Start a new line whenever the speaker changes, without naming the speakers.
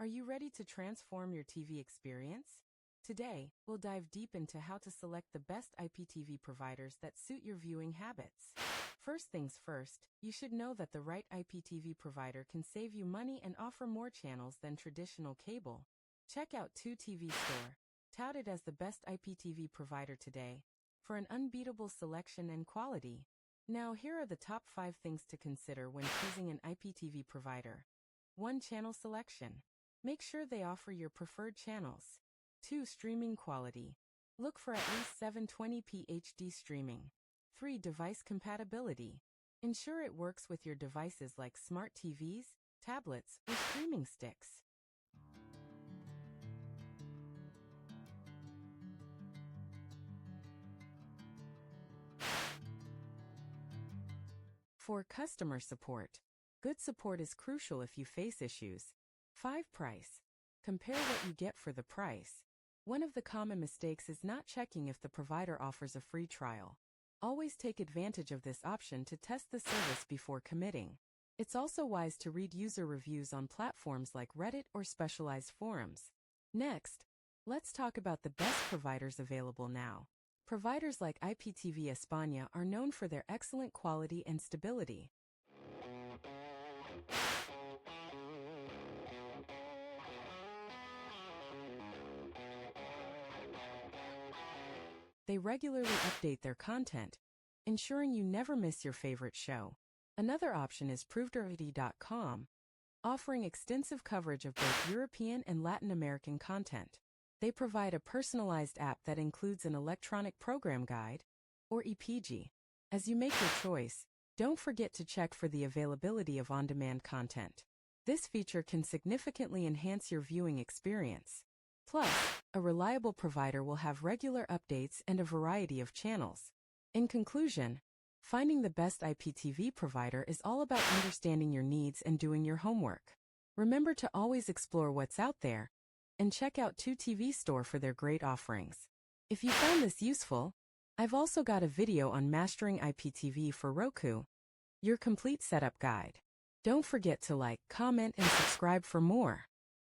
Are you ready to transform your TV experience? Today, we'll dive deep into how to select the best IPTV providers that suit your viewing habits. First things first, you should know that the right IPTV provider can save you money and offer more channels than traditional cable. Check out 2TV Store, touted as the best IPTV provider today, for an unbeatable selection and quality. Now, here are the top 5 things to consider when choosing an IPTV provider. 1. Channel selection. Make sure they offer your preferred channels. 2. Streaming quality. Look for at least 720p HD streaming. 3. Device compatibility. Ensure it works with your devices like smart TVs, tablets, or streaming sticks. 4. Customer support. Good support is crucial if you face issues. 5. Price. Compare what you get for the price. One of the common mistakes is not checking if the provider offers a free trial. Always take advantage of this option to test the service before committing. It's also wise to read user reviews on platforms like Reddit or specialized forums. Next, let's talk about the best providers available now. Providers like IPTV España are known for their excellent quality and stability. They regularly update their content, ensuring you never miss your favorite show. Another option is provedalready.com, offering extensive coverage of both European and Latin American content. They provide a personalized app that includes an electronic program guide, or EPG. As you make your choice, don't forget to check for the availability of on-demand content. This feature can significantly enhance your viewing experience. Plus, a reliable provider will have regular updates and a variety of channels. In conclusion, finding the best IPTV provider is all about understanding your needs and doing your homework. Remember to always explore what's out there, and check out 2TV Store for their great offerings. If you found this useful, I've also got a video on mastering IPTV for Roku, your complete setup guide. Don't forget to like, comment, and subscribe for more.